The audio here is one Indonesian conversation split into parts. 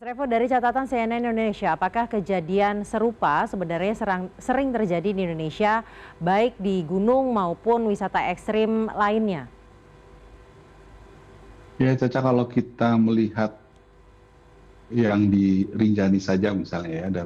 Revo, dari catatan CNN Indonesia, apakah kejadian serupa sebenarnya sering terjadi di Indonesia, baik di gunung maupun wisata ekstrim lainnya? Ya, Caca, kalau kita melihat yang di Rinjani saja misalnya ya,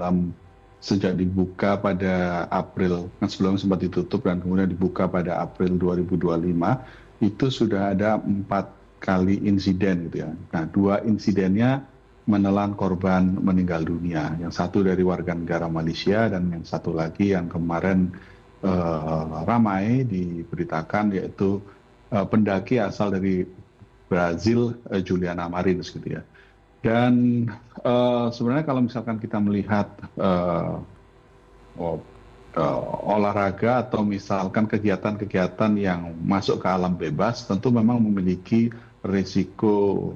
sejak dibuka pada April, kan sebelumnya sempat ditutup dan kemudian dibuka pada April 2025, itu sudah ada 4 kali insiden gitu ya. Nah, 2 insidennya menelan korban meninggal dunia. Yang satu dari warga negara Malaysia dan yang satu lagi yang kemarin ramai diberitakan yaitu pendaki asal dari Brazil, Juliana Marins gitu ya. Dan sebenarnya kalau misalkan kita melihat eh, oh, olahraga atau misalkan kegiatan-kegiatan yang masuk ke alam bebas, tentu memang memiliki risiko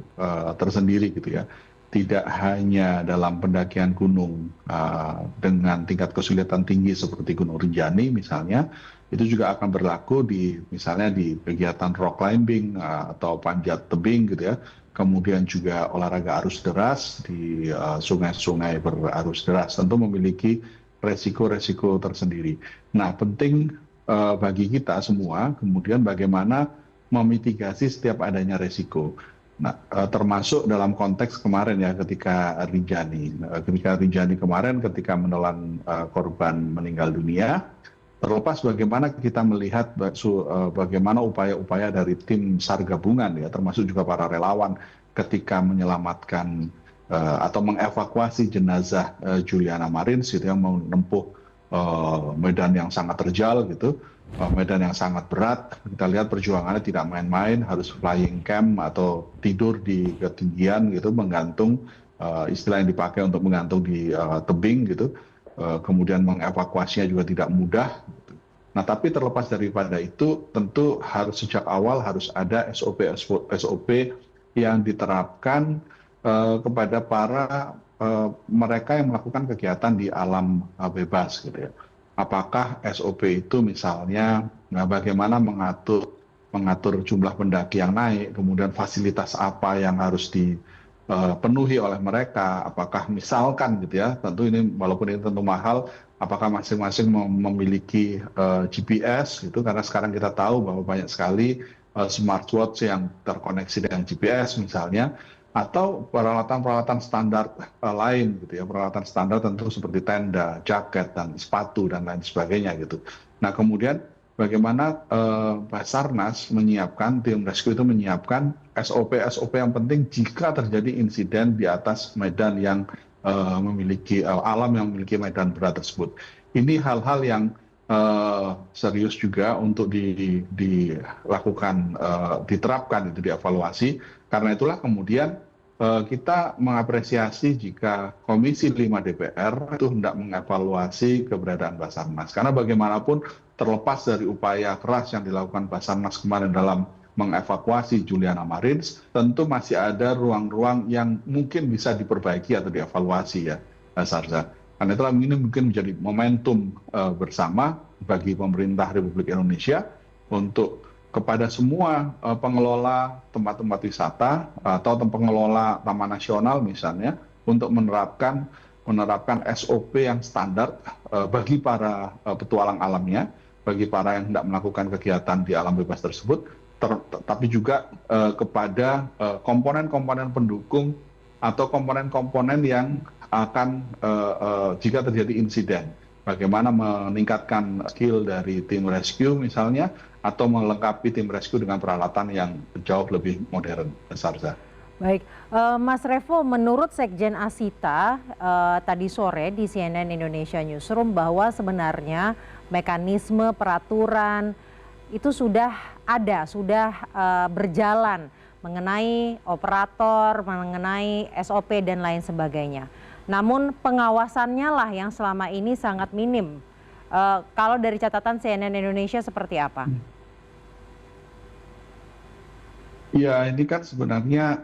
tersendiri gitu ya. Tidak hanya dalam pendakian gunung dengan tingkat kesulitan tinggi seperti Gunung Rinjani misalnya, itu juga akan berlaku di misalnya di kegiatan rock climbing atau panjat tebing gitu ya. Kemudian juga olahraga arus deras di sungai-sungai berarus deras tentu memiliki resiko-resiko tersendiri. Nah, penting bagi kita semua kemudian bagaimana memitigasi setiap adanya resiko. Nah, termasuk dalam konteks kemarin ya ketika Rinjani. Ketika Rinjani kemarin ketika menelan korban meninggal dunia, terlepas bagaimana kita melihat bagaimana upaya-upaya dari tim SAR gabungan ya, termasuk juga para relawan ketika menyelamatkan atau mengevakuasi jenazah Juliana Marins gitu yang menempuh medan yang sangat terjal gitu, medan yang sangat berat. Kita lihat perjuangannya tidak main-main, harus flying camp atau tidur di ketinggian gitu, menggantung istilah yang dipakai untuk menggantung di tebing gitu. Kemudian mengevakuasinya juga tidak mudah. Nah, tapi terlepas daripada itu, tentu harus sejak awal harus ada SOP yang diterapkan kepada para mereka yang melakukan kegiatan di alam bebas gitu ya. Apakah SOP itu misalnya bagaimana mengatur jumlah pendaki yang naik, kemudian fasilitas apa yang harus dipenuhi oleh mereka, apakah misalkan gitu ya, tentu ini walaupun ini tentu mahal, apakah masing-masing memiliki GPS gitu, karena sekarang kita tahu bahwa banyak sekali smartwatch yang terkoneksi dengan GPS misalnya, atau peralatan-peralatan standar lain gitu ya, peralatan standar tentu seperti tenda, jaket dan sepatu dan lain sebagainya gitu. Nah, kemudian bagaimana Basarnas menyiapkan, tim rescue itu menyiapkan SOP-SOP yang penting jika terjadi insiden di atas medan yang memiliki alam yang memiliki medan berat tersebut. Ini hal-hal yang serius juga untuk dilakukan, diterapkan, itu dievaluasi. Karena itulah kemudian kita mengapresiasi jika Komisi 5 DPR itu hendak mengevaluasi keberadaan Basarnas. Karena bagaimanapun terlepas dari upaya keras yang dilakukan Basarnas kemarin dalam mengevakuasi Juliana Marins, tentu masih ada ruang-ruang yang mungkin bisa diperbaiki atau dievaluasi ya, Sarza. Karena itulah ini mungkin menjadi momentum bersama bagi pemerintah Republik Indonesia untuk kepada semua pengelola tempat-tempat wisata atau pengelola taman nasional misalnya untuk menerapkan SOP yang standar bagi para petualang alamnya, bagi para yang hendak melakukan kegiatan di alam bebas tersebut, tapi juga kepada komponen-komponen pendukung atau komponen-komponen yang akan jika terjadi insiden, bagaimana meningkatkan skill dari tim rescue misalnya, atau melengkapi tim rescue dengan peralatan yang jauh lebih modern, Sarza. Baik, Mas Revo, menurut Sekjen Asita tadi sore di CNN Indonesia Newsroom bahwa sebenarnya mekanisme peraturan itu sudah ada, sudah berjalan mengenai operator, mengenai SOP dan lain sebagainya. Namun pengawasannya lah yang selama ini sangat minim. Kalau dari catatan CNN Indonesia seperti apa? Ya, ini kan sebenarnya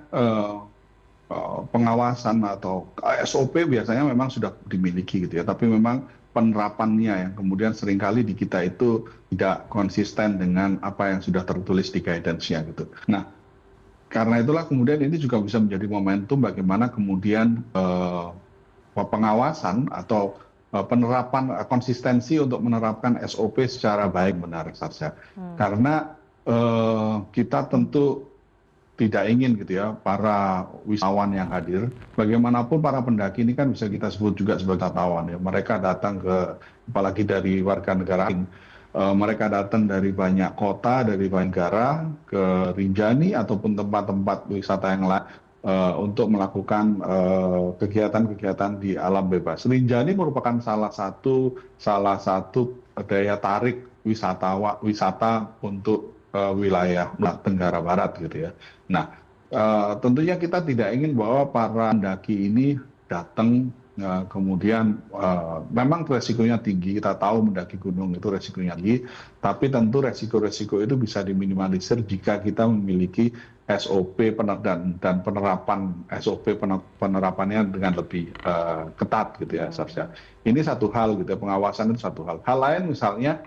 pengawasan atau SOP biasanya memang sudah dimiliki gitu ya, tapi memang penerapannya yang kemudian seringkali di kita itu tidak konsisten dengan apa yang sudah tertulis di guidance-nya gitu. Nah, karena itulah kemudian ini juga bisa menjadi momentum bagaimana kemudian pengawasan atau penerapan konsistensi untuk menerapkan SOP secara baik benar saja. Karena kita tentu tidak ingin gitu ya para wisatawan yang hadir, bagaimanapun para pendaki ini kan bisa kita sebut juga sebagai wisatawan ya. Mereka datang apalagi dari warga negara asing, mereka datang dari banyak kota, dari banyak negara ke Rinjani ataupun tempat-tempat wisata yang lain untuk melakukan kegiatan-kegiatan di alam bebas. Rinjani merupakan salah satu daya tarik wisata untuk wilayah Tenggara Barat gitu ya. Nah, tentunya kita tidak ingin bahwa para pendaki ini datang kemudian memang resikonya tinggi. Kita tahu mendaki gunung itu resikonya tinggi, tapi tentu resiko-resiko itu bisa diminimalisir jika kita memiliki SOP dan penerapan SOP penerapannya dengan lebih ketat gitu ya, Sarsya. Ini satu hal gitu ya, pengawasan itu satu hal. Hal lain misalnya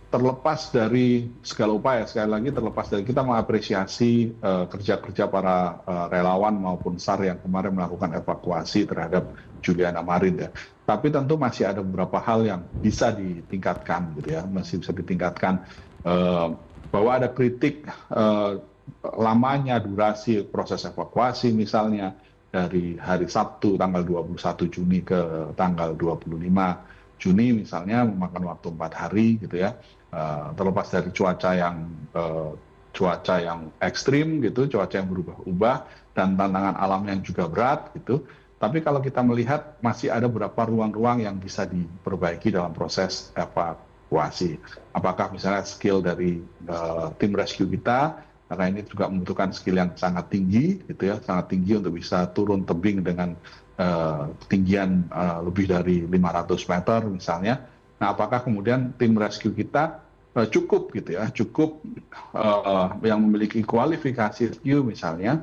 terlepas dari segala upaya, sekali lagi terlepas dari kita mengapresiasi kerja-kerja para relawan maupun SAR yang kemarin melakukan evakuasi terhadap Juliana Marin ya. Tapi tentu masih ada beberapa hal yang bisa ditingkatkan gitu ya, masih bisa ditingkatkan bahwa ada kritik lamanya durasi proses evakuasi misalnya dari hari Sabtu tanggal 21 Juni ke tanggal 25 Juni misalnya memakan waktu 4 hari gitu ya. Terlepas dari cuaca yang ekstrim gitu, cuaca yang berubah-ubah dan tantangan alam yang juga berat gitu. Tapi kalau kita melihat masih ada beberapa ruang-ruang yang bisa diperbaiki dalam proses evakuasi. Apakah misalnya skill dari tim rescue kita, karena ini juga membutuhkan skill yang sangat tinggi gitu ya, sangat tinggi untuk bisa turun tebing dengan ketinggian lebih dari 500 meter misalnya. Nah, apakah kemudian tim rescue kita cukup gitu ya, cukup yang memiliki kualifikasi rescue misalnya,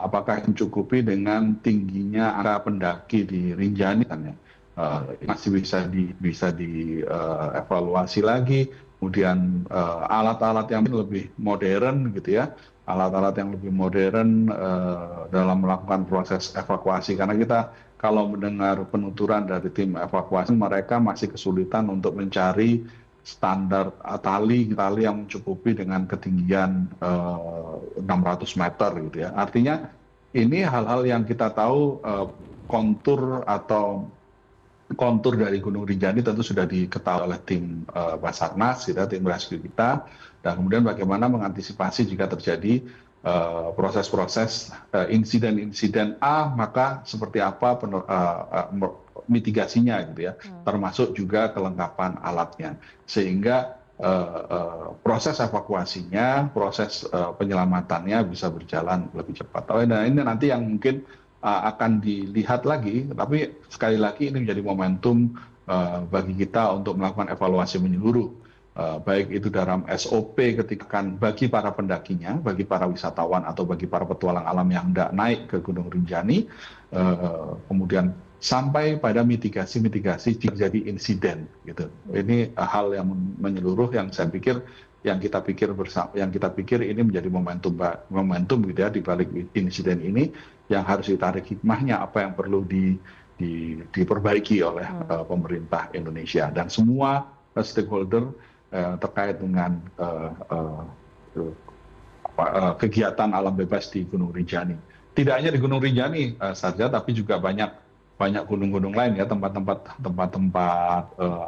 apakah mencukupi dengan tingginya angka pendaki di Rinjani misalnya, masih bisa dievaluasi lagi. Kemudian alat-alat yang lebih modern gitu ya, alat-alat yang lebih modern dalam melakukan proses evakuasi, karena kita kalau mendengar penuturan dari tim evakuasi, mereka masih kesulitan untuk mencari standar tali yang mencukupi dengan ketinggian 600 meter gitu ya. Artinya ini hal-hal yang kita tahu kontur dari Gunung Rinjani tentu sudah diketahui oleh tim Basarnas, gitu, tim rescue kita, dan kemudian bagaimana mengantisipasi jika terjadi proses-proses insiden-insiden A, maka seperti apa mitigasinya gitu ya, termasuk juga kelengkapan alatnya, sehingga proses evakuasinya, proses penyelamatannya bisa berjalan lebih cepat. Nah, ini nanti yang mungkin akan dilihat lagi, tapi sekali lagi ini menjadi momentum bagi kita untuk melakukan evaluasi menyeluruh. Baik itu dalam SOP ketika bagi para pendakinya, bagi para wisatawan atau bagi para petualang alam yang hendak naik ke Gunung Rinjani, kemudian sampai pada mitigasi terjadi insiden gitu. Ini hal yang menyeluruh yang saya pikir yang kita pikir ini menjadi momentum gitu ya, di balik insiden ini yang harus ditarik hikmahnya, apa yang perlu diperbaiki oleh pemerintah Indonesia dan semua stakeholder terkait dengan kegiatan alam bebas di Gunung Rinjani. Tidak hanya di Gunung Rinjani saja, tapi juga banyak gunung-gunung lain ya, tempat-tempat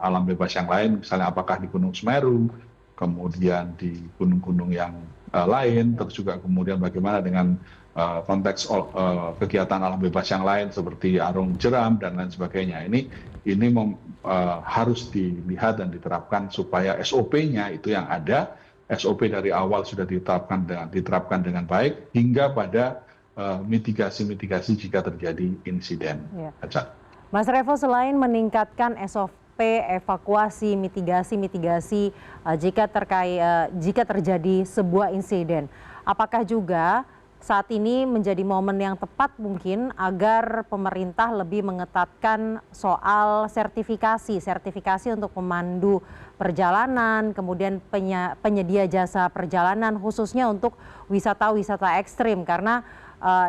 alam bebas yang lain, misalnya apakah di Gunung Semeru, kemudian di gunung-gunung yang lain, terus juga kemudian bagaimana dengan konteks kegiatan alam bebas yang lain seperti Arung Jeram dan lain sebagainya. Ini harus dilihat dan diterapkan supaya SOP-nya itu yang ada, SOP dari awal sudah diterapkan dengan baik hingga pada mitigasi jika terjadi insiden. Ya. Mas Revo, selain meningkatkan SOP evakuasi, mitigasi jika terjadi sebuah insiden, apakah juga saat ini menjadi momen yang tepat mungkin agar pemerintah lebih mengetatkan soal sertifikasi untuk pemandu perjalanan, kemudian penyedia jasa perjalanan khususnya untuk wisata-wisata ekstrim karena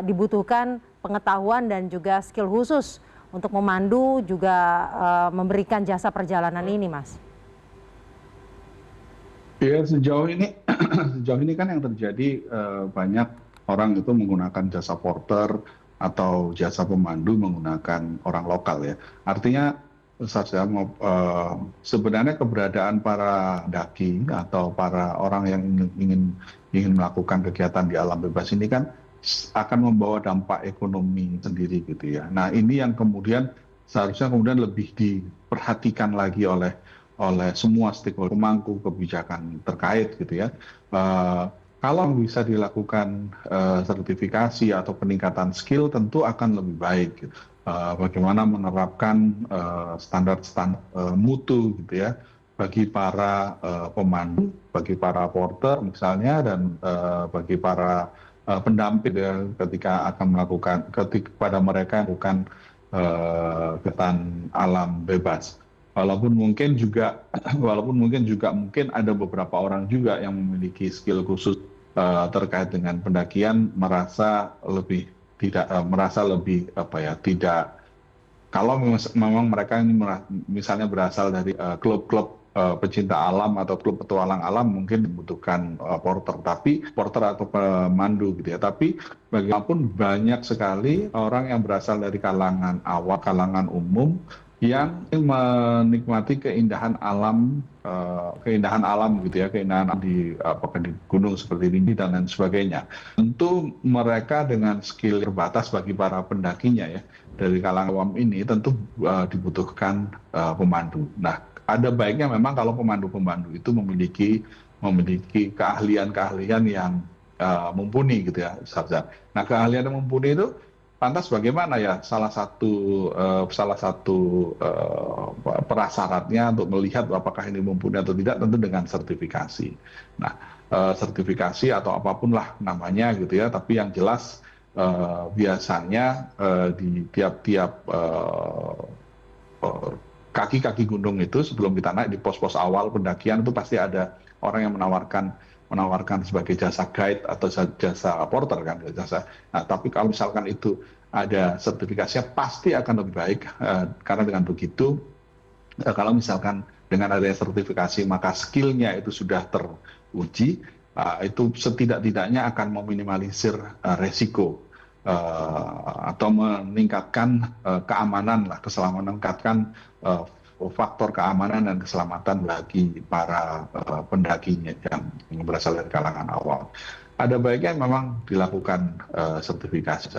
dibutuhkan pengetahuan dan juga skill khusus untuk memandu juga memberikan jasa perjalanan ini, Mas. Ya sejauh ini kan yang terjadi banyak orang itu menggunakan jasa porter atau jasa pemandu menggunakan orang lokal ya. Artinya sebenarnya keberadaan para daki atau para orang yang ingin melakukan kegiatan di alam bebas ini kan akan membawa dampak ekonomi sendiri gitu ya. Nah ini yang kemudian seharusnya kemudian lebih diperhatikan lagi oleh semua stakeholder pemangku kebijakan terkait gitu ya. Kalau bisa dilakukan sertifikasi atau peningkatan skill tentu akan lebih baik. Bagaimana menerapkan standar-standar mutu gitu ya bagi para pemandu, bagi para porter misalnya dan bagi para pendamping ya, ketika akan melakukan pada mereka yang bukan kegiatan alam bebas. Walaupun mungkin juga mungkin ada beberapa orang juga yang memiliki skill khusus terkait dengan pendakian merasa lebih apa ya tidak kalau memang mereka ini misalnya berasal dari klub-klub pecinta alam atau klub petualang alam mungkin membutuhkan porter atau pemandu gitu ya. Tapi bagaimanapun banyak sekali orang yang berasal dari kalangan awam, kalangan umum yang menikmati keindahan alam gitu ya, keindahan di gunung seperti ini dan lain sebagainya. Tentu mereka dengan skill terbatas bagi para pendakinya ya dari kalangan awam ini tentu dibutuhkan pemandu. Nah, ada baiknya memang kalau pemandu-pemandu itu memiliki keahlian-keahlian yang mumpuni gitu ya, Sarja. Nah, keahlian yang mumpuni itu lantas bagaimana ya salah satu prasyaratnya untuk melihat apakah ini mumpuni atau tidak tentu dengan sertifikasi. Nah, sertifikasi atau apapun lah namanya gitu ya, tapi yang jelas biasanya di tiap-tiap kaki-kaki gunung itu sebelum kita naik di pos-pos awal pendakian itu pasti ada orang yang menawarkan sebagai jasa guide atau jasa porter kan jasa. Nah, tapi kalau misalkan itu ada sertifikasinya pasti akan lebih baik karena dengan begitu kalau misalkan dengan adanya sertifikasi maka skillnya itu sudah teruji itu setidak-tidaknya akan meminimalisir resiko atau meningkatkan keamanan lah meningkatkan faktor keamanan dan keselamatan bagi para pendakinya yang berasal dari kalangan awam. Ada baiknya memang dilakukan sertifikasi.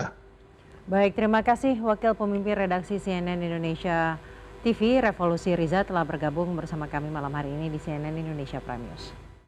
Baik, terima kasih Wakil Pemimpin Redaksi CNN Indonesia TV, Revolusi Riza telah bergabung bersama kami malam hari ini di CNN Indonesia Prime News.